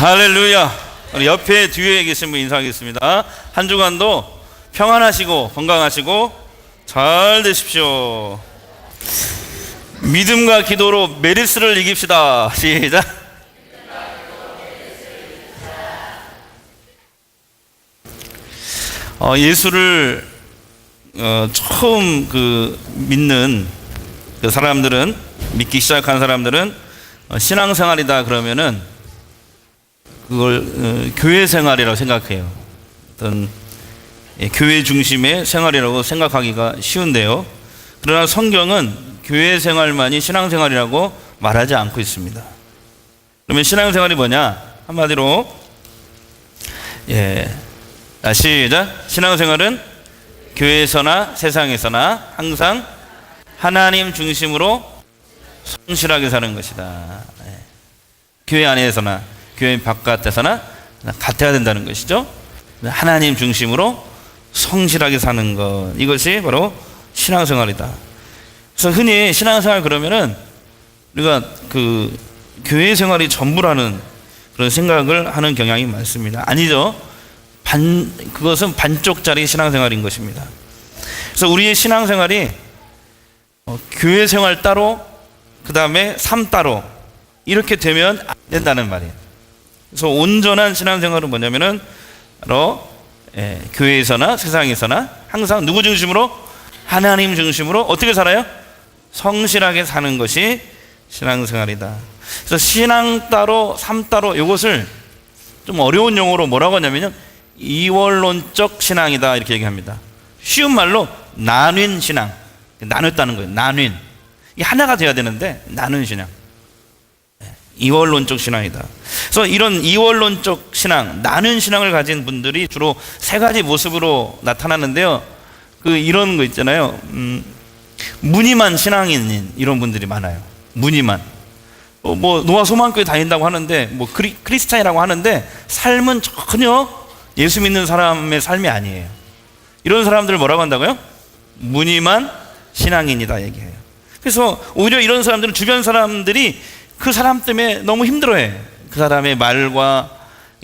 할렐루야. 우리 옆에 뒤에 계신 분 인사하겠습니다. 한 주간도 평안하시고 건강하시고 잘 되십시오. 믿음과 기도로 메르스를 이깁시다. 시작. 예수를 처음 믿는 그 사람들은, 믿기 시작한 사람들은 신앙생활이다 그러면은 그걸 교회 생활이라고 생각해요. 어떤 교회 중심의 생활이라고 생각하기가 쉬운데요. 그러나 성경은 교회 생활만이 신앙생활이라고 말하지 않고 있습니다. 그러면 신앙생활이 뭐냐? 한마디로 시작. 신앙생활은 교회에서나 세상에서나 항상 하나님 중심으로 성실하게 사는 것이다. 교회 안에서나 교회 바깥에서나 같아야 된다는 것이죠. 하나님 중심으로 성실하게 사는 것, 이것이 바로 신앙생활이다. 그래서 흔히 신앙생활 그러면은 우리가 그 교회 생활이 전부라는 그런 생각을 하는 경향이 많습니다. 아니죠. 그것은 반쪽짜리 신앙생활인 것입니다. 그래서 우리의 신앙생활이 교회 생활 따로, 그 다음에 삶 따로 이렇게 되면 안 된다는 말이에요. 그래서 온전한 신앙생활은 뭐냐면은 바로 교회에서나 세상에서나 항상 누구 중심으로? 하나님 중심으로 어떻게 살아요? 성실하게 사는 것이 신앙생활이다. 그래서 신앙 따로 삶 따로, 이것을 좀 어려운 용어로 뭐라고 하냐면요, 이원론적 신앙이다 이렇게 얘기합니다. 쉬운 말로 나뉜 신앙, 나눴다는 거예요. 나뉜, 이게 하나가 돼야 되는데 나눈 신앙, 이원론적 신앙이다. 그래서 이런 이원론적 신앙, 나눈 신앙을 가진 분들이 주로 세 가지 모습으로 나타나는데요. 이런 거 있잖아요. 무늬만 신앙인 이런 분들이 많아요. 무늬만. 노아 소망교회 다닌다고 하는데, 크리스찬이라고 하는데 삶은 전혀 예수 믿는 사람의 삶이 아니에요. 이런 사람들을 뭐라고 한다고요? 무늬만 신앙인이다 얘기해요. 그래서 오히려 이런 사람들은 주변 사람들이 그 사람 때문에 너무 힘들어해. 그 사람의 말과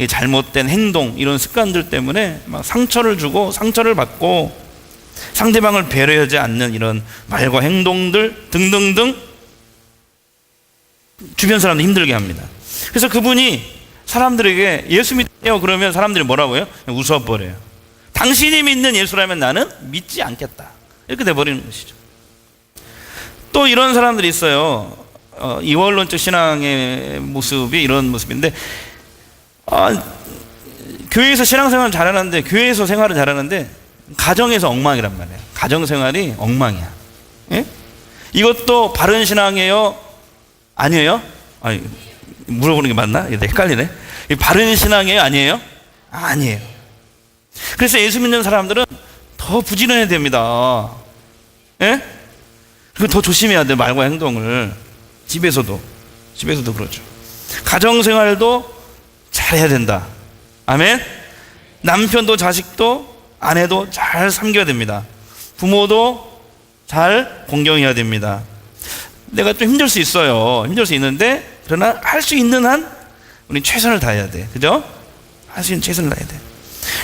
잘못된 행동, 이런 습관들 때문에 막 상처를 주고 상처를 받고 상대방을 배려하지 않는 이런 말과 행동들 등등등 주변 사람들 힘들게 합니다. 그래서 그분이 사람들에게 예수 믿어요 그러면 사람들이 뭐라고요? 웃어버려요. 당신이 믿는 예수라면 나는 믿지 않겠다, 이렇게 돼버리는 것이죠. 또 이런 사람들이 있어요. 이원론적 신앙의 모습이 이런 모습인데, 교회에서 신앙생활을 잘하는데, 교회에서 생활을 잘하는데 가정에서 엉망이란 말이에요. 가정생활이 엉망이야. 예? 이것도 바른 신앙이에요? 아니에요? 물어보는 게 맞나? 헷갈리네. 바른 신앙이에요? 아니에요? 아니에요. 그래서 예수 믿는 사람들은 더 부지런해야 됩니다. 예? 그리고 더 조심해야 돼, 말과 행동을. 집에서도 그렇죠. 가정생활도 잘해야 된다. 아멘. 남편도 자식도 아내도 잘 섬겨야 됩니다. 부모도 잘 공경해야 됩니다. 내가 좀 힘들 수 있어요. 힘들 수 있는데, 그러나 할 수 있는 한 우리 최선을 다해야 돼. 그죠? 할 수 있는 최선을 다해야 돼.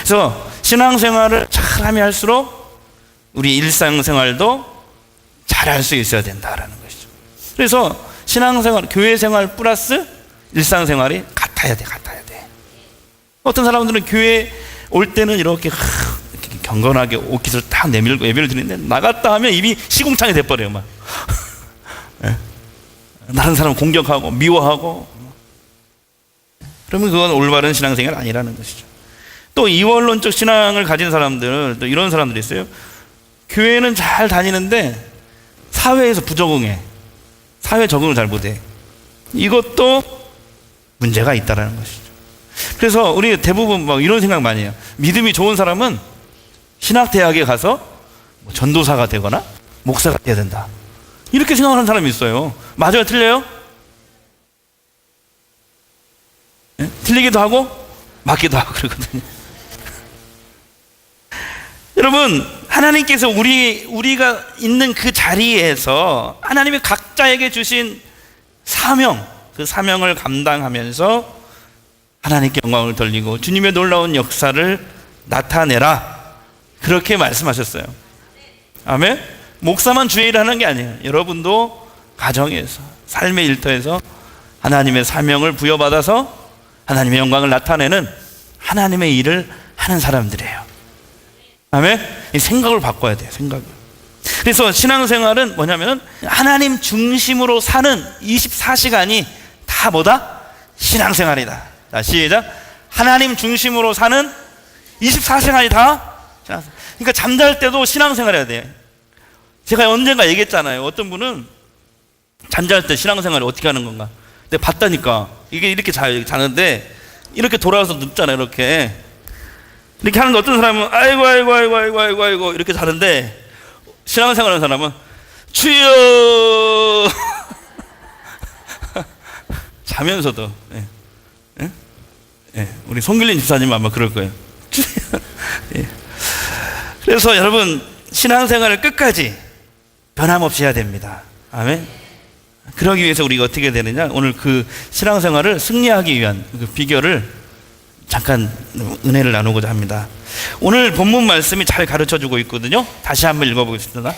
그래서 신앙생활을 잘하면 할수록 우리 일상생활도 잘할 수 있어야 된다라는 것이죠. 그래서 신앙생활, 교회생활 플러스 일상생활이 같아야 돼. 어떤 사람들은 교회 올 때는 이렇게 경건하게 옷깃을 딱 내밀고 예배를 드리는데, 나갔다 하면 입이 시궁창이 돼버려요. 막 다른 사람 공격하고 미워하고. 그러면 그건 올바른 신앙생활 아니라는 것이죠. 또 이원론적 신앙을 가진 사람들, 또 이런 사람들이 있어요. 교회는 잘 다니는데 사회에서 부적응해. 사회 적응을 잘 못해. 이것도 문제가 있다라는 것이죠. 그래서 우리 대부분 이런 생각 많이 해요. 믿음이 좋은 사람은 신학대학에 가서 전도사가 되거나 목사가 돼야 된다, 이렇게 생각하는 사람이 있어요. 맞아요? 틀려요? 네? 틀리기도 하고 맞기도 하고 그러거든요. 여러분, 하나님께서 우리가 있는 그 자리에서 하나님이 각자에게 주신 사명, 그 사명을 감당하면서 하나님께 영광을 돌리고 주님의 놀라운 역사를 나타내라. 그렇게 말씀하셨어요. 아멘. 목사만 주의 일을 하는 게 아니에요. 여러분도 가정에서, 삶의 일터에서 하나님의 사명을 부여받아서 하나님의 영광을 나타내는 하나님의 일을 하는 사람들이에요. 아멘. 이 생각을 바꿔야 돼요. 생각을. 그래서 신앙생활은 뭐냐면 하나님 중심으로 사는 24시간이 다 뭐다? 신앙생활이다. 자, 시작. 하나님 중심으로 사는 24시간이 다 신앙생활. 그러니까 잠잘 때도 신앙생활 해야 돼. 제가 언젠가 얘기했잖아요. 어떤 분은 잠잘 때 신앙생활을 어떻게 하는 건가. 근데 봤다니까 이게 이렇게 자는데 이렇게 돌아와서 눕잖아요. 이렇게 하는데 어떤 사람은 아이고 이렇게 자는데 신앙생활 하는 사람은 주여 자면서도 우리 송길린 집사님 아마 그럴 거예요. 그래서 여러분 신앙생활을 끝까지 변함없이 해야 됩니다. 아멘. 그러기 위해서 우리가 어떻게 되느냐, 오늘 그 신앙생활을 승리하기 위한 그 비결을 잠깐 은혜를 나누고자 합니다. 오늘 본문 말씀이 잘 가르쳐주고 있거든요. 다시 한번 읽어보겠습니다.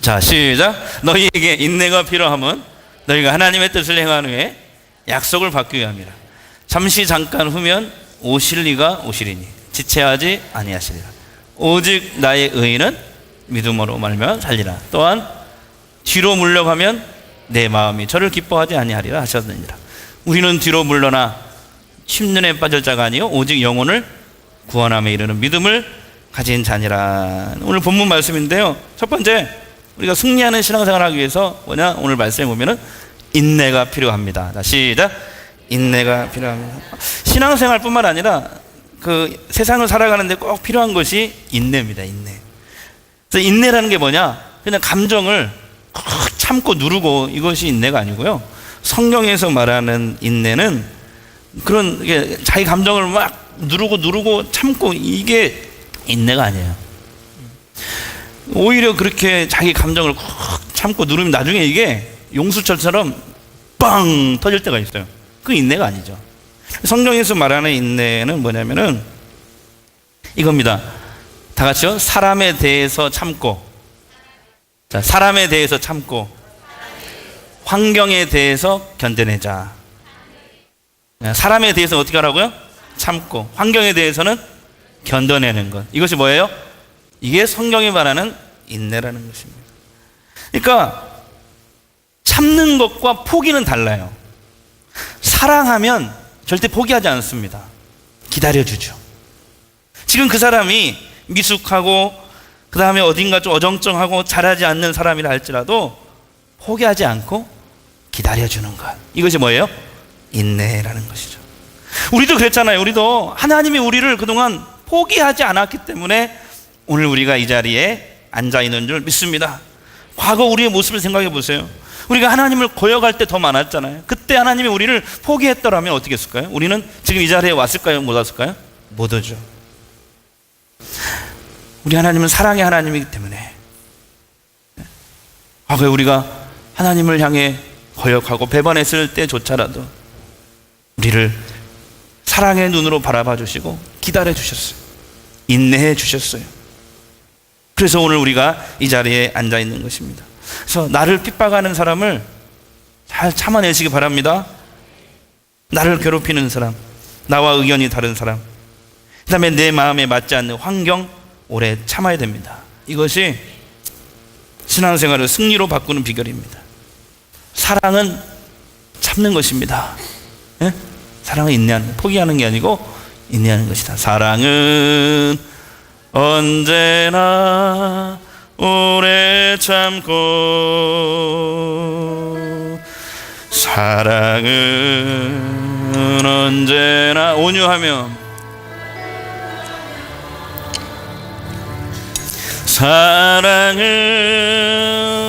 자, 시작. 너희에게 인내가 필요함은 너희가 하나님의 뜻을 행한 후에 약속을 받기 위함이라. 잠시 잠깐 후면 오실 이가 오시리니 지체하지 아니하시리라. 오직 나의 의인은 믿음으로 말며 살리라. 또한 뒤로 물러가면 내 마음이 저를 기뻐하지 아니하리라 하셨느니라. 우리는 뒤로 물러나 침륜에 빠질 자가 아니요 오직 영혼을 구원함에 이르는 믿음을 가진 자니라. 오늘 본문 말씀인데요, 첫 번째 우리가 승리하는 신앙생활을 하기 위해서 뭐냐, 오늘 말씀에 보면은 인내가 필요합니다. 자, 시작. 인내가 필요합니다. 신앙생활뿐만 아니라 그 세상을 살아가는데 꼭 필요한 것이 인내입니다. 인내. 그래서 인내라는 게 뭐냐, 그냥 감정을 참고 누르고 이것이 인내가 아니고요. 성경에서 말하는 인내는 그런 자기 감정을 막 누르고 참고 이게 인내가 아니에요. 오히려 그렇게 자기 감정을 참고 누르면 나중에 이게 용수철처럼 빵 터질 때가 있어요. 그 인내가 아니죠. 성경에서 말하는 인내는 뭐냐면은 이겁니다. 다 같이요. 사람에 대해서 참고, 자, 사람에 대해서 참고 환경에 대해서 견뎌내자. 사람에 대해서 어떻게 하라고요? 참고, 환경에 대해서는 견뎌내는 것. 이것이 뭐예요? 이게 성경이 말하는 인내라는 것입니다. 그러니까 참는 것과 포기는 달라요. 사랑하면 절대 포기하지 않습니다. 기다려주죠. 지금 그 사람이 미숙하고 그 다음에 어딘가 좀 어정쩡하고 잘하지 않는 사람이라 할지라도 포기하지 않고 기다려주는 것, 이것이 뭐예요? 인내라는 것이죠. 우리도 그랬잖아요. 우리도 하나님이 우리를 그동안 포기하지 않았기 때문에 오늘 우리가 이 자리에 앉아있는 줄 믿습니다. 과거 우리의 모습을 생각해 보세요. 우리가 하나님을 거역할 때 더 많았잖아요. 그때 하나님이 우리를 포기했더라면 어떻게 했을까요? 우리는 지금 이 자리에 왔을까요? 못 왔을까요? 못 오죠. 우리 하나님은 사랑의 하나님이기 때문에 과거에 우리가 하나님을 향해 거역하고 배반했을 때조차라도 우리를 사랑의 눈으로 바라봐 주시고 기다려 주셨어요. 인내해 주셨어요. 그래서 오늘 우리가 이 자리에 앉아 있는 것입니다. 그래서 나를 핍박하는 사람을 잘 참아내시기 바랍니다. 나를 괴롭히는 사람, 나와 의견이 다른 사람, 그 다음에 내 마음에 맞지 않는 환경 오래 참아야 됩니다. 이것이 신앙생활을 승리로 바꾸는 비결입니다. 사랑은 참는 것입니다. 예? 사랑은 인내하는, 포기하는 게 아니고 인내하는 것이다. 사랑은 언제나 오래 참고, 사랑은 언제나 온유하며, 사랑은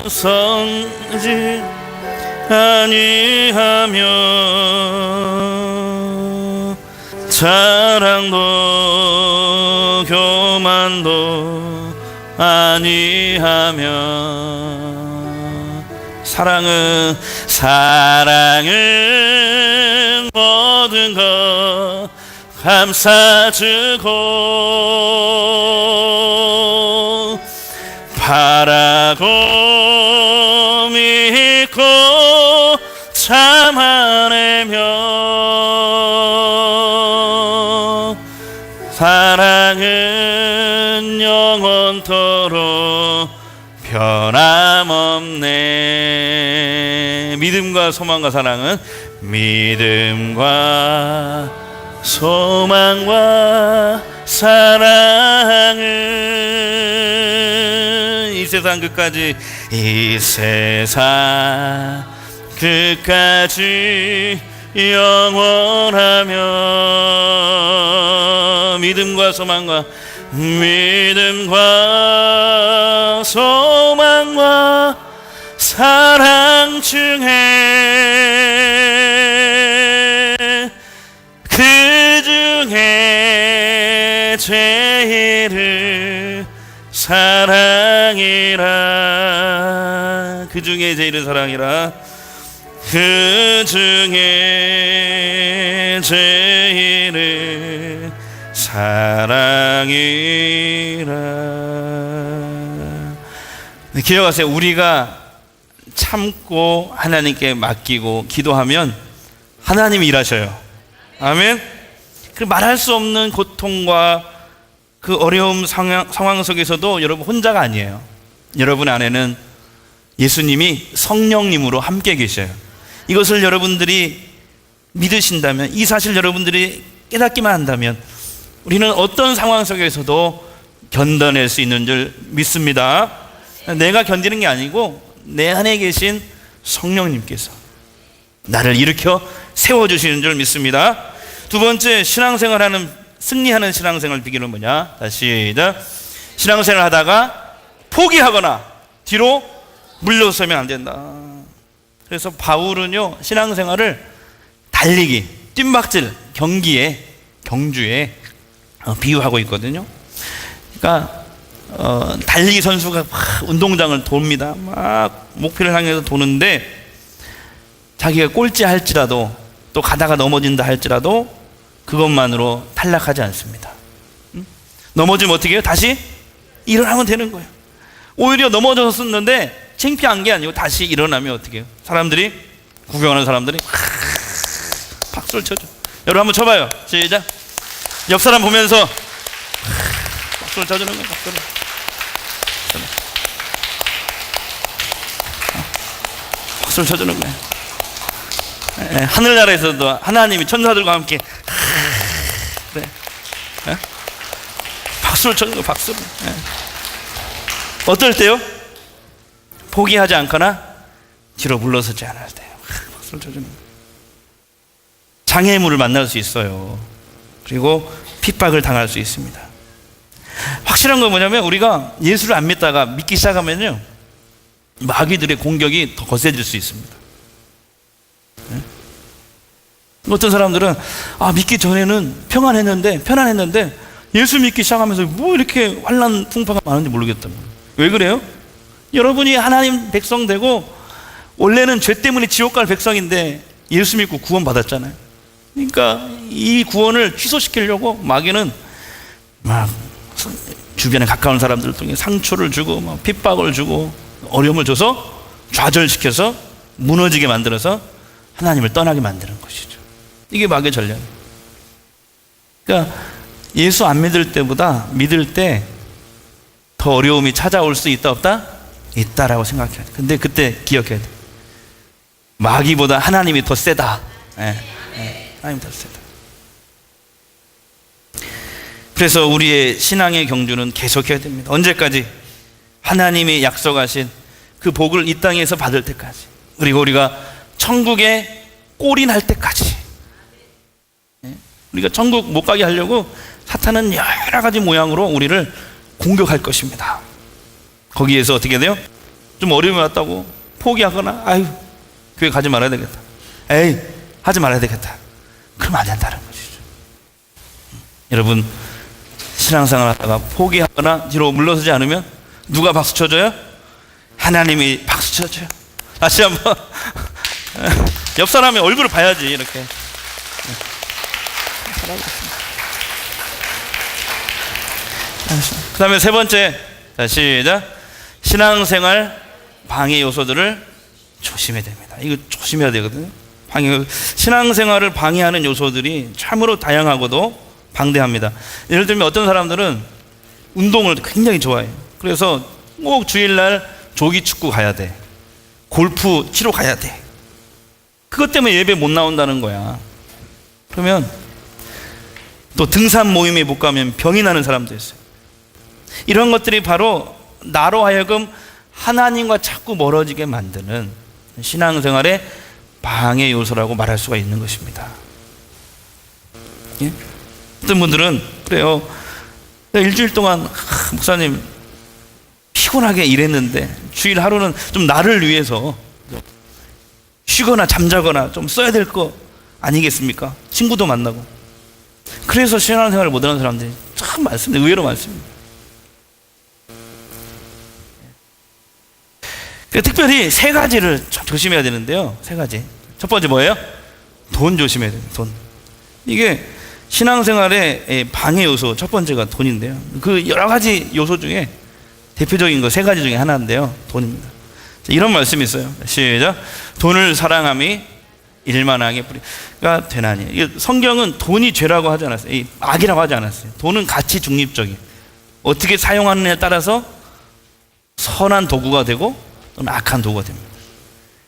성지 아니하며, 자랑도 교만도 아니하며, 사랑은 모든 것 감싸주고 바라고 믿고 참아내며 사랑은 영원토록 변함없네. 믿음과 소망과 사랑은 믿음과 소망과 사랑은 이 세상 끝까지 이 세상 끝까지 영원하며 믿음과 소망과 사랑 중에 그 중에 제일을 사랑이라. 그 중에 제일은 사랑이라. 그 중에 제일은 사랑이라. 기억하세요. 우리가 참고 하나님께 맡기고 기도하면 하나님이 일하셔요. 아멘. 그 말할 수 없는 고통과 그 어려움 상황 속에서도 여러분 혼자가 아니에요. 여러분 안에는 예수님이 성령님으로 함께 계셔요. 이것을 여러분들이 믿으신다면, 이 사실 여러분들이 깨닫기만 한다면 우리는 어떤 상황 속에서도 견뎌낼 수 있는 줄 믿습니다. 내가 견디는 게 아니고 내 안에 계신 성령님께서 나를 일으켜 세워주시는 줄 믿습니다. 두 번째, 신앙생활하는, 승리하는 신앙생활 비결은 뭐냐? 다시 시작. 신앙생활 하다가 포기하거나 뒤로 물러서면 안 된다. 그래서 바울은요, 신앙생활을 달리기, 뜀박질, 경주에 비유하고 있거든요. 그러니까 달리기 선수가 막 운동장을 돕니다. 막 목표를 향해서 도는데 자기가 꼴찌 할지라도 또 가다가 넘어진다 할지라도 그것만으로 탈락하지 않습니다. 넘어지면 어떻게 해요? 다시 일어나면 되는 거예요. 오히려 넘어졌었는데 창피한 게 아니고 다시 일어나면 어떻게 해요? 사람들이, 구경하는 사람들이 박수를 쳐줘. 여러분 한번 쳐봐요. 시작. 옆 사람 보면서 박수를 쳐주는 거예요. 박수를 쳐주는 거예요. 하늘나라에서도 하나님이 천사들과 함께 그래. 박수를 쳐주는 거예요. 박수를. 어떨 때요? 포기하지 않거나 뒤로 물러서지 않을 때요. 박수를 쳐주는 거예요. 장애물을 만날 수 있어요. 그리고 핍박을 당할 수 있습니다. 확실한 건 뭐냐면 우리가 예수를 안 믿다가 믿기 시작하면요, 마귀들의 공격이 더 거세질 수 있습니다. 어떤 사람들은 믿기 전에는 편안했는데 예수 믿기 시작하면서 뭐 이렇게 환난 풍파가 많은지 모르겠다. 왜 그래요? 여러분이 하나님 백성 되고 원래는 죄 때문에 지옥 갈 백성인데 예수 믿고 구원 받았잖아요. 그러니까 이 구원을 취소시키려고 마귀는 막 주변에 가까운 사람들을 통해 상처를 주고 막 핍박을 주고 어려움을 줘서 좌절시켜서 무너지게 만들어서 하나님을 떠나게 만드는 것이죠. 이게 마귀의 전략이에요. 그러니까 예수 안 믿을 때보다 믿을 때 더 어려움이 찾아올 수 있다 없다? 있다라고 생각해야 돼. 근데 그때 기억해야 돼. 마귀보다 하나님이 더 세다. 하나님 더 세다. 그래서 우리의 신앙의 경주는 계속해야 됩니다. 언제까지? 하나님이 약속하신 그 복을 이 땅에서 받을 때까지, 그리고 우리가 천국에 꼴인할 때까지. 우리가 천국 못 가게 하려고 사탄은 여러 가지 모양으로 우리를 공격할 것입니다. 거기에서 어떻게 돼요? 좀 어려움이 왔다고 포기하거나 교회 가지 말아야 되겠다, 하지 말아야 되겠다, 그러면 안 된다는 것이죠. 여러분, 신앙생활 하다가 포기하거나 뒤로 물러서지 않으면 누가 박수 쳐줘요? 하나님이 박수 쳐줘요. 다시 한번. 옆 사람의 얼굴을 봐야지, 이렇게. 그 다음에 세 번째. 자, 시작. 신앙생활 방해 요소들을 조심해야 됩니다. 이거 조심해야 되거든요. 신앙생활을 방해하는 요소들이 참으로 다양하고도 방대합니다. 예를 들면 어떤 사람들은 운동을 굉장히 좋아해요. 그래서 꼭 주일날 조기 축구 가야 돼. 골프 치러 가야 돼. 그것 때문에 예배 못 나온다는 거야. 그러면 또 등산 모임에 못 가면 병이 나는 사람도 있어요. 이런 것들이 바로 나로 하여금 하나님과 자꾸 멀어지게 만드는 신앙생활의 방해 요소라고 말할 수가 있는 것입니다. 예? 어떤 분들은 그래요. 일주일 동안 목사님 피곤하게 일했는데 주일 하루는 좀 나를 위해서 쉬거나 잠자거나 좀 써야 될 거 아니겠습니까? 친구도 만나고. 그래서 신앙생활을 못하는 사람들이 참 많습니다. 의외로 많습니다. 특별히 세 가지를 좀 조심해야 되는데요. 세 가지. 첫 번째 뭐예요? 돈 조심해야 돼요. 돈. 이게 신앙생활의 방해 요소 첫 번째가 돈인데요. 그 여러 가지 요소 중에 대표적인 거 세 가지 중에 하나인데요. 돈입니다. 이런 말씀이 있어요. 시작. 돈을 사랑함이 일만하게 뿌리가 되나니. 성경은 돈이 죄라고 하지 않았어요. 악이라고 하지 않았어요. 돈은 가치 중립적이에요. 어떻게 사용하느냐에 따라서 선한 도구가 되고 또는 악한 도구가 됩니다.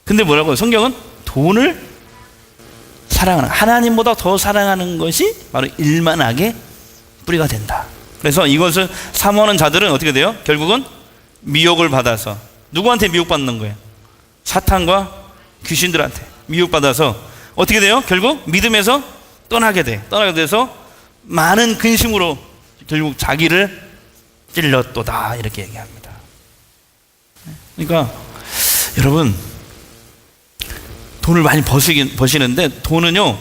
근데 뭐라고요? 성경은 돈을 사랑하는, 하나님보다 더 사랑하는 것이 바로 일만하게 뿌리가 된다. 그래서 이것을 사모하는 자들은 어떻게 돼요? 결국은 미혹을 받아서. 누구한테 미혹받는 거예요? 사탄과 귀신들한테 미혹받아서 어떻게 돼요? 결국 믿음에서 떠나게 돼서 많은 근심으로 결국 자기를 찔렀도다, 이렇게 얘기합니다. 그러니까 여러분, 돈을 많이 버시는데 돈은요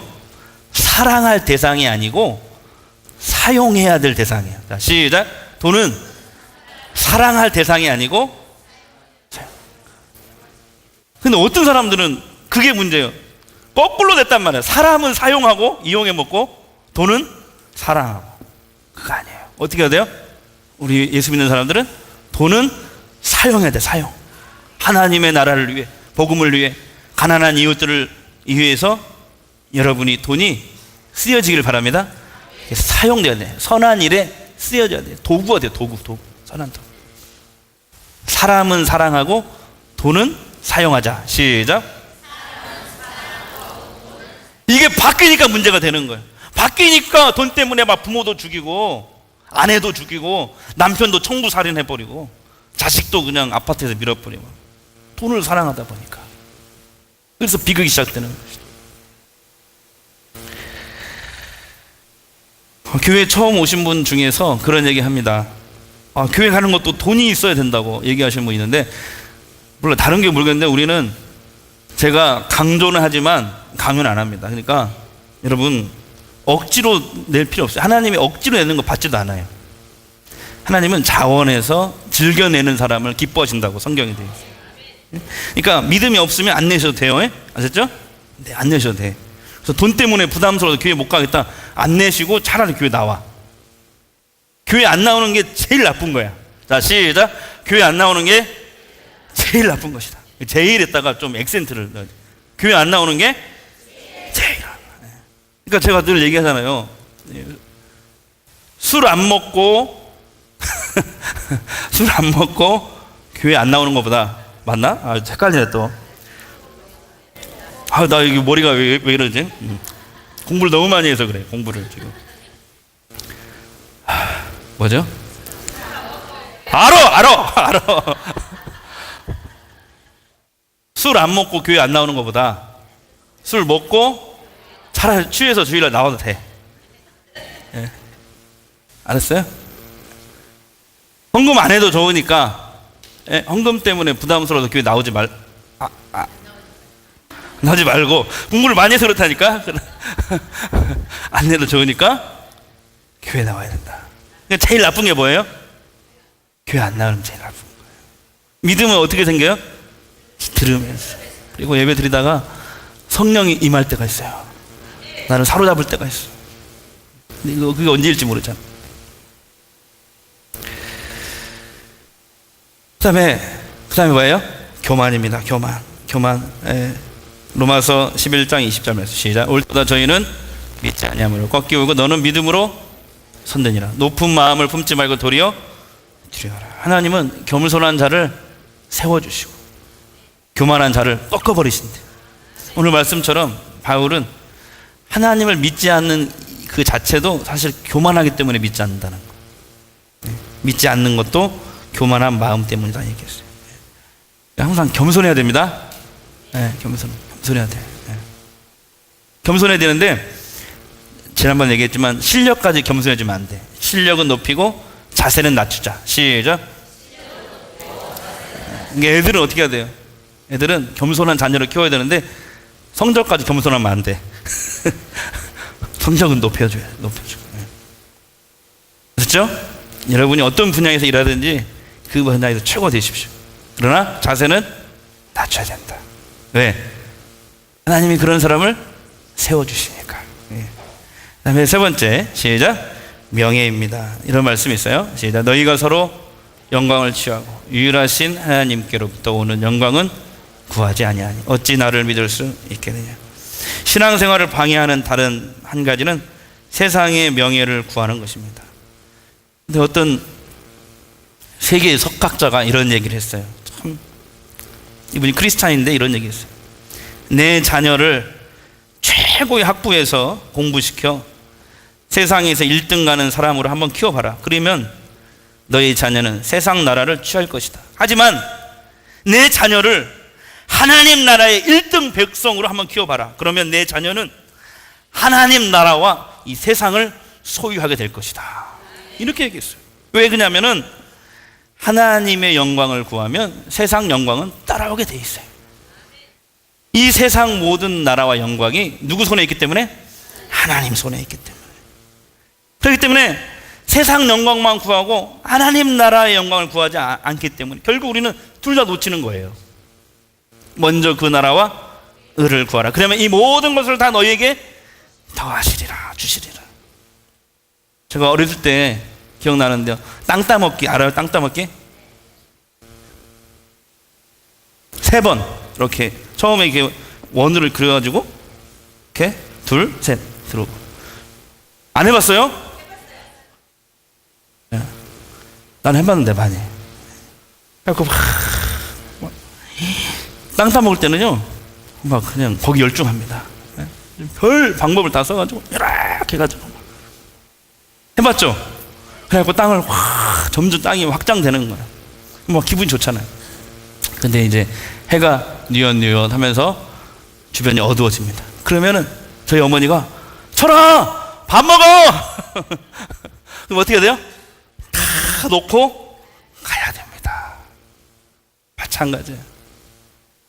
사랑할 대상이 아니고 사용해야 될 대상이에요. 자, 시작. 돈은 사랑할 대상이 아니고. 근데 어떤 사람들은 그게 문제예요. 거꾸로 됐단 말이에요. 사람은 사용하고 이용해 먹고 돈은 사랑하고. 그거 아니에요. 어떻게 해야 돼요? 우리 예수 믿는 사람들은 돈은 사용해야 돼. 사용. 하나님의 나라를 위해, 복음을 위해, 가난한 이웃들을 위해서 여러분이 돈이 쓰여지길 바랍니다. 사용돼야 돼. 선한 일에 쓰여져야 돼. 도구가 돼. 도구. 선한 도구. 사람은 사랑하고 돈은 사용하자. 시작. 이게 바뀌니까 문제가 되는 거예요. 바뀌니까 돈 때문에 막 부모도 죽이고 아내도 죽이고 남편도 청부살인해버리고 자식도 그냥 아파트에서 밀어버리고. 돈을 사랑하다 보니까. 그래서 비극이 시작되는 것이죠. 교회 처음 오신 분 중에서 그런 얘기 합니다. 교회 가는 것도 돈이 있어야 된다고 얘기하시는 분 있는데, 물론 다른 게 모르겠는데 우리는, 제가 강조는 하지만 강요는 안 합니다. 그러니까 여러분, 억지로 낼 필요 없어요. 하나님이 억지로 내는 거 받지도 않아요. 하나님은 자원해서 즐겨내는 사람을 기뻐하신다고 성경이 되어 있어요. 그러니까 믿음이 없으면 안 내셔도 돼요. 아셨죠? 네, 안 내셔도 돼. 그래서 돈 때문에 부담스러워서 교회 못 가겠다, 안 내시고 차라리 교회 나와. 교회 안 나오는 게 제일 나쁜 거야. 자, 시작. 교회 안 나오는 게 제일 나쁜 것이다. 제일에다가 좀 액센트를 넣어야 돼. 교회 안 나오는 게 제일. 그러니까 제가 늘 얘기하잖아요. 술 안 먹고 술 안 먹고 교회 안 나오는 것보다, 맞나? 헷갈리네 또. 나 이게 머리가 왜 이러지? 공부를 너무 많이 해서 그래. 공부를 지금. 뭐죠? 알아. 술 안 먹고 교회 안 나오는 것보다 술 먹고 차라리 취해서 주일날 나와도 돼. 예. 알았어요? 헌금 안 해도 좋으니까, 예? 헌금 때문에 부담스러워서 교회 나오지 나오지 말고, 공부를 많이 해서 그렇다니까. 안 내도 좋으니까 교회 나와야 된다. 제일 나쁜 게 뭐예요? 교회 안 나오면 제일 나쁜 거예요. 믿음은 어떻게 생겨요? 들으면서. 그리고 예배 드리다가 성령이 임할 때가 있어요. 나를 사로잡을 때가 있어. 근데 그게 언제일지 모르잖아. 그 다음에 뭐예요? 교만입니다. 교만. 로마서 11장 20절 말씀 시작. 올때보다 저희는 믿지 아니함으로 꺾이고 너는 믿음으로 선되니라. 높은 마음을 품지 말고 도리어 두려워하라. 하나님은 겸손한 자를 세워주시고 교만한 자를 꺾어버리신대. 오늘 말씀처럼 바울은 하나님을 믿지 않는 그 자체도 사실 교만하기 때문에 믿지 않는다는 거. 믿지 않는 것도 교만한 마음 때문이다 얘기했어요. 항상 겸손해야 됩니다. 겸손해야 돼. 겸손해야 되는데 지난번 얘기했지만 실력까지 겸손해지면 안 돼. 실력은 높이고 자세는 낮추자. 시작. 애들은 어떻게 해야 돼요? 애들은 겸손한 자녀를 키워야 되는데 성적까지 겸손하면 안 돼. 성적은 높여줘야 돼. 그렇죠? 여러분이 어떤 분야에서 일하든지 그 분야에서 최고 되십시오. 그러나 자세는 낮춰야 된다. 왜? 하나님이 그런 사람을 세워주시니까. 그 다음에 세 번째, 시작. 명예입니다. 이런 말씀이 있어요. 시작. 너희가 서로 영광을 취하고 유일하신 하나님께로부터 오는 영광은 구하지 아니하니 어찌 나를 믿을 수 있겠느냐. 신앙생활을 방해하는 다른 한 가지는 세상의 명예를 구하는 것입니다. 근데 어떤 세계의 석학자가 이런 얘기를 했어요. 참, 이분이 크리스찬인데 이런 얘기 했어요. 내 자녀를 최고의 학부에서 공부시켜 세상에서 1등 가는 사람으로 한번 키워봐라. 그러면 너의 자녀는 세상 나라를 취할 것이다. 하지만 내 자녀를 하나님 나라의 1등 백성으로 한번 키워봐라. 그러면 내 자녀는 하나님 나라와 이 세상을 소유하게 될 것이다. 이렇게 얘기했어요. 왜 그러냐면은 하나님의 영광을 구하면 세상 영광은 따라오게 돼 있어요. 이 세상 모든 나라와 영광이 누구 손에 있기 때문에? 하나님 손에 있기 때문에. 그렇기 때문에 세상 영광만 구하고 하나님 나라의 영광을 구하지 않기 때문에 결국 우리는 둘 다 놓치는 거예요. 먼저 그 나라와 의를 구하라. 그러면 이 모든 것을 다 너희에게 더하시리라, 주시리라. 제가 어렸을 때 기억나는데요. 땅 따먹기 알아요? 땅 따먹기? 3번 이렇게 처음에 이렇게 원을 그려가지고 이렇게 둘, 셋 들어오고. 안 해봤어요? 네. 난 해봤는데 많이. 그래갖고 땅 따먹을 때는요 막 그냥 거기 열중합니다. 네. 별 방법을 다 써가지고 이렇게 해가지고 해봤죠? 그래갖고 땅을 점점 땅이 확장되는 거야. 막 기분이 좋잖아요. 근데 이제 해가 뉘엿뉘엿 하면서 주변이 어두워집니다. 그러면은 저희 어머니가 철아 밥 먹어. 그럼 어떻게 해야 돼요? 다 놓고 가야 됩니다. 마찬가지예요.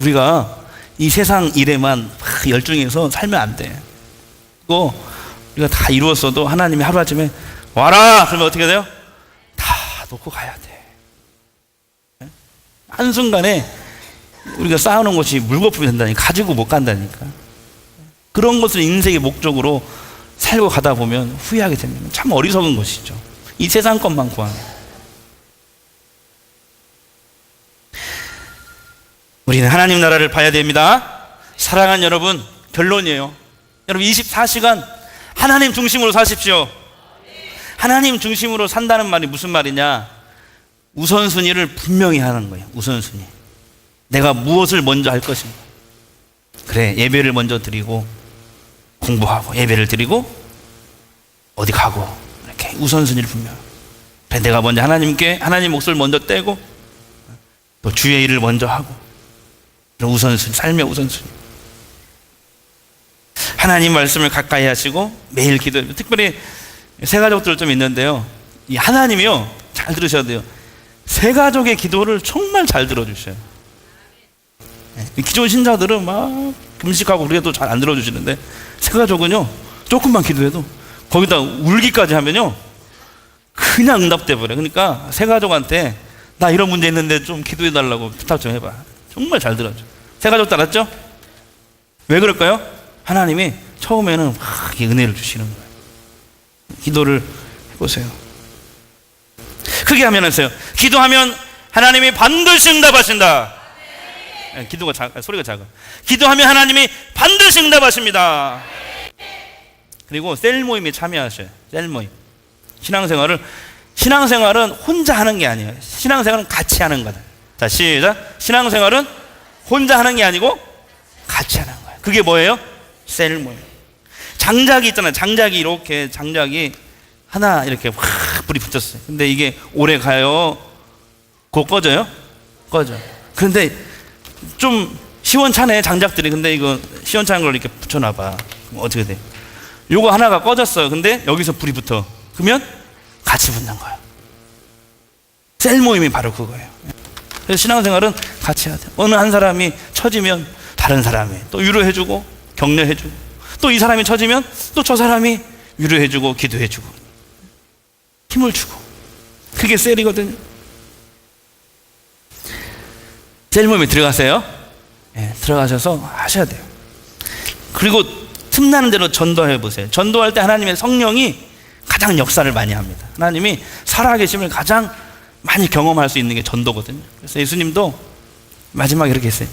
우리가 이 세상 일에만 열중해서 살면 안 돼. 그리고 우리가 다 이루었어도 하나님이 하루아침에 와라 그러면 어떻게 돼요? 다 놓고 가야 돼. 한순간에 우리가 쌓아놓은 것이 물거품이 된다니까. 가지고 못 간다니까. 그런 것을 인생의 목적으로 살고 가다 보면 후회하게 됩니다. 참 어리석은 것이죠. 이 세상 것만 구하는. 우리는 하나님 나라를 봐야 됩니다. 사랑하는 여러분, 결론이에요. 여러분 24시간 하나님 중심으로 사십시오. 하나님 중심으로 산다는 말이 무슨 말이냐? 우선순위를 분명히 하는 거예요. 우선순위. 내가 무엇을 먼저 할 것인가. 그래, 예배를 먼저 드리고 공부하고 예배를 드리고 어디 가고 이렇게 우선순위를 분명. 그래, 내가 먼저 하나님 몫을 먼저 떼고 또 주의 일을 먼저 하고 이런 우선순위, 삶의 우선순위. 하나님 말씀을 가까이 하시고 매일 기도. 특별히 새 가족들 좀 있는데요. 이 하나님이요, 잘 들으셔야 돼요. 새 가족의 기도를 정말 잘 들어주셔요. 기존 신자들은 막 금식하고 그래도 잘 안 들어주시는데 새 가족은요 조금만 기도해도 거기다 울기까지 하면요 그냥 응답돼 버려. 그러니까 새 가족한테 나 이런 문제 있는데 좀 기도해 달라고 부탁 좀 해봐. 정말 잘 들어줘. 세 가족 따랐죠? 왜 그럴까요? 하나님이 처음에는 막 은혜를 주시는 거예요. 기도를 해보세요. 크게 하면 하세요. 기도하면 하나님이 반드시 응답하신다. 기도가 소리가 작아. 기도하면 하나님이 반드시 응답하십니다. 그리고 셀 모임에 참여하셔요. 셀 모임. 신앙생활은 혼자 하는 게 아니에요. 신앙생활은 같이 하는 거다. 자, 시작. 신앙생활은 혼자 하는 게 아니고 같이 하는 거예요. 그게 뭐예요? 셀 모임. 장작이 있잖아요. 장작이 하나 이렇게 확 불이 붙었어요. 근데 이게 오래 가요? 그거 꺼져요? 꺼져. 그런데 좀 시원찮네, 장작들이. 근데 이거 시원찮은 걸 이렇게 붙여놔봐. 그럼 어떻게 돼? 요거 하나가 꺼졌어요. 근데 여기서 불이 붙어. 그러면 같이 붙는 거예요. 셀 모임이 바로 그거예요. 그래서 신앙생활은 같이 해야 돼요. 어느 한 사람이 처지면 다른 사람이 또 위로해주고 격려해주고, 또 이 사람이 처지면 또 저 사람이 위로해주고 기도해주고 힘을 주고. 그게 셀이거든요. 셀 모임에 들어가세요. 들어가셔서 하셔야 돼요. 그리고 틈나는 대로 전도해 보세요. 전도할 때 하나님의 성령이 가장 역사를 많이 합니다. 하나님이 살아계심을 가장 많이 경험할 수 있는 게 전도거든요. 그래서 예수님도 마지막에 이렇게 했어요.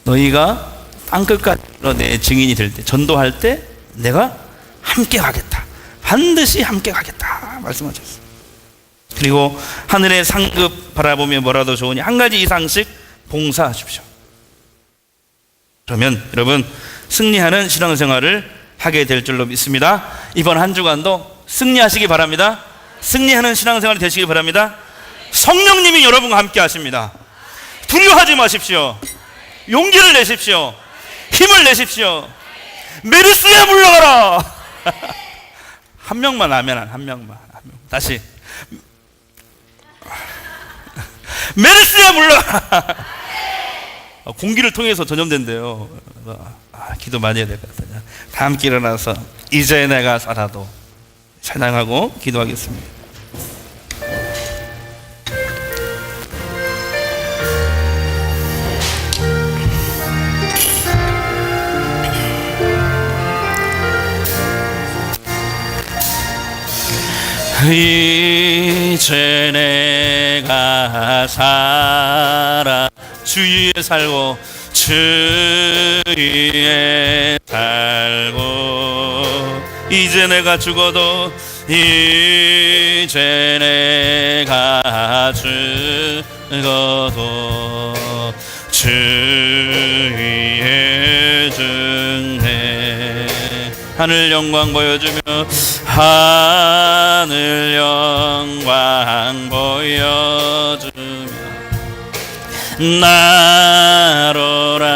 너희가 땅끝까지 내 증인이 될 때, 전도할 때 내가 함께 가겠다. 반드시 함께 가겠다 말씀하셨어요. 그리고 하늘의 상급 바라보며 뭐라도 좋으니 한 가지 이상씩 봉사하십시오. 그러면 여러분 승리하는 신앙생활을 하게 될 줄로 믿습니다. 이번 한 주간도 승리하시기 바랍니다. 승리하는 신앙생활이 되시기 바랍니다. 성령님이 여러분과 함께 하십니다. 두려워하지 마십시오. 용기를 내십시오. 힘을 내십시오. 메르스야 물러가라. 한 명만 하면 한 명만. 다시 메르스야 물러가라. 공기를 통해서 전염된대요. 기도 많이 해야 될 것 같아요. 다 함께 일어나서 이제 내가 살아도 찬양하고 기도하겠습니다. 이제 내가 살아 주위에 살고 주위에 살고, 이제 내가 죽어도 이제 내가 죽어도 주위에 죽네. 하늘 영광 보여주며 하늘 영광 보여주며 나로라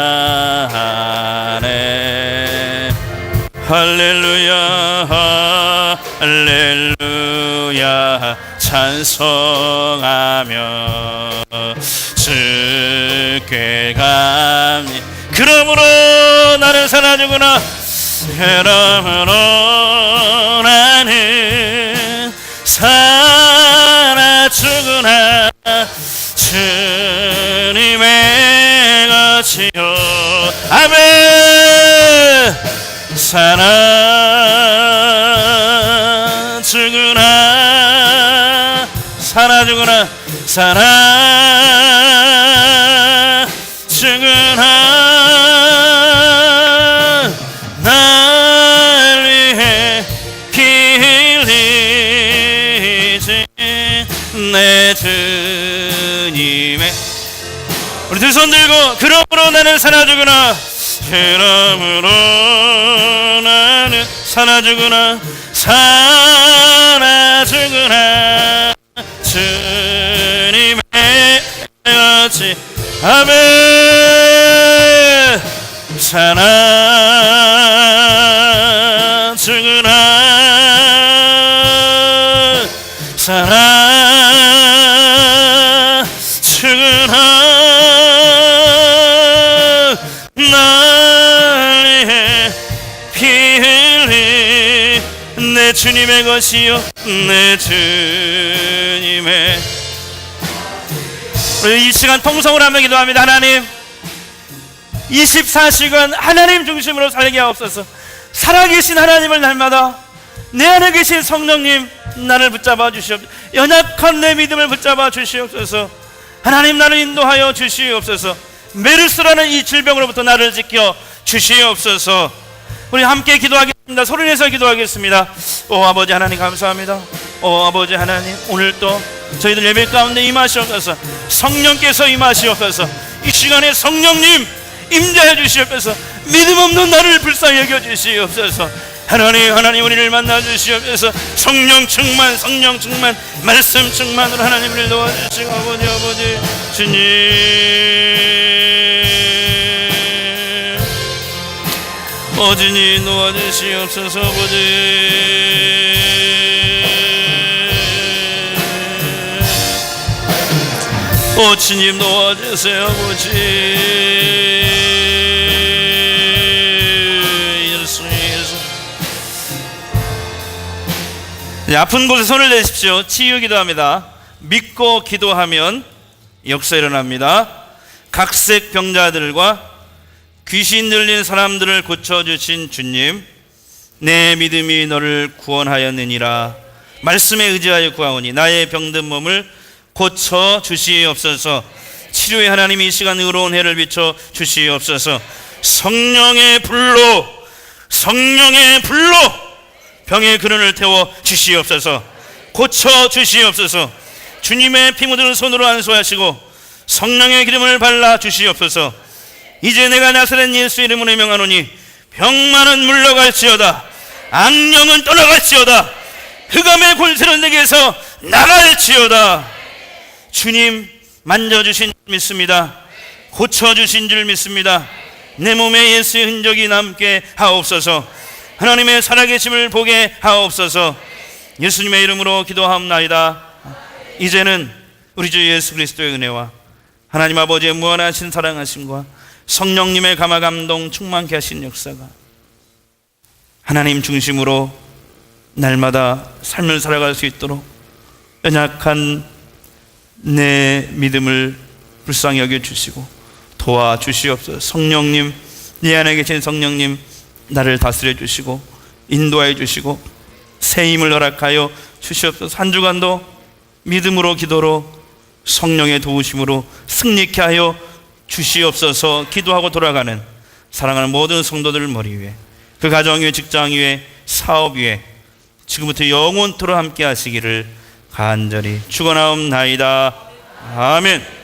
하네. 할렐루야 할렐루야 찬송하며 주께 감히. 그러므로 나는 살아주구나. 그러므로 나는 살아주구나. 주님의 것이요. 아멘. 살아주구나. 살아주구나. 살아주구나. 날 위해 피 흘리신 내 주님의. 우리 두 손 들고 그러므로 나는 살아주구나. 그러므로 나는 살아주구나. 살아주구나. 주님의 같이. 아멘. 살아주구나. 살아주구나. 날 피 흘린 내 주님의 것이요. 내 주님의. 우리 이 시간 통성으로 하며 기도합니다. 하나님, 24시간 하나님 중심으로 살게 하옵소서. 살아계신 하나님을 날마다 내 안에 계신 성령님 나를 붙잡아 주시옵소서. 연약한 내 믿음을 붙잡아 주시옵소서. 하나님 나를 인도하여 주시옵소서. 메르스라는 이 질병으로부터 나를 지켜 주시옵소서. 우리 함께 기도하겠습니다. 소리내서 기도하겠습니다. 오 아버지 하나님 감사합니다. 오 아버지 하나님 오늘 또 저희들 예배 가운데 임하시옵소서. 성령께서 임하시옵소서. 이 시간에 성령님 임재해 주시옵소서. 믿음 없는 나를 불쌍히 여겨 주시옵소서. 하나님 우리를 만나 주시옵소서. 성령 충만 말씀 충만으로 하나님을 도와주시고 아버지 주님 주님 도와주시옵소서. 주님 도와주세요. 아픈 곳에 손을 내십시오. 치유 기도합니다. 믿고 기도하면 역사 일어납니다. 각색 병자들과 귀신 들린 사람들을 고쳐주신 주님, 내 믿음이 너를 구원하였느니라. 말씀에 의지하여 구하오니 나의 병든 몸을 고쳐 주시옵소서. 치료의 하나님 이 시간 의로운 해를 비춰 주시옵소서. 성령의 불로 병의 근원을 태워 주시옵소서. 고쳐 주시옵소서. 주님의 피 묻은 손으로 안수하시고 성령의 기름을 발라 주시옵소서. 이제 내가 나사렛 예수 이름으로 명하노니 병만은 물러갈지어다. 악령은 떠나갈지어다. 흑암의 권세는 내게서 나갈지어다. 주님 만져주신 줄 믿습니다. 고쳐주신 줄 믿습니다. 내 몸에 예수의 흔적이 남게 하옵소서. 하나님의 살아계심을 보게 하옵소서. 예수님의 이름으로 기도하옵나이다. 이제는 우리 주 예수 그리스도의 은혜와 하나님 아버지의 무한하신 사랑하심과 성령님의 감화 감동 충만케 하신 역사가 하나님 중심으로 날마다 삶을 살아갈 수 있도록 연약한 내 믿음을 불쌍히 여겨주시고 도와주시옵소서. 성령님, 내 안에 계신 성령님 나를 다스려 주시고 인도하여 주시고 새 힘을 허락하여 주시옵소서. 한 주간도 믿음으로 기도로 성령의 도우심으로 승리케 하여 주시옵소서. 기도하고 돌아가는 사랑하는 모든 성도들 머리 위에, 그 가정 위에, 직장 위에, 사업 위에 지금부터 영원토록 함께 하시기를 간절히 축원하옵나이다. 아멘.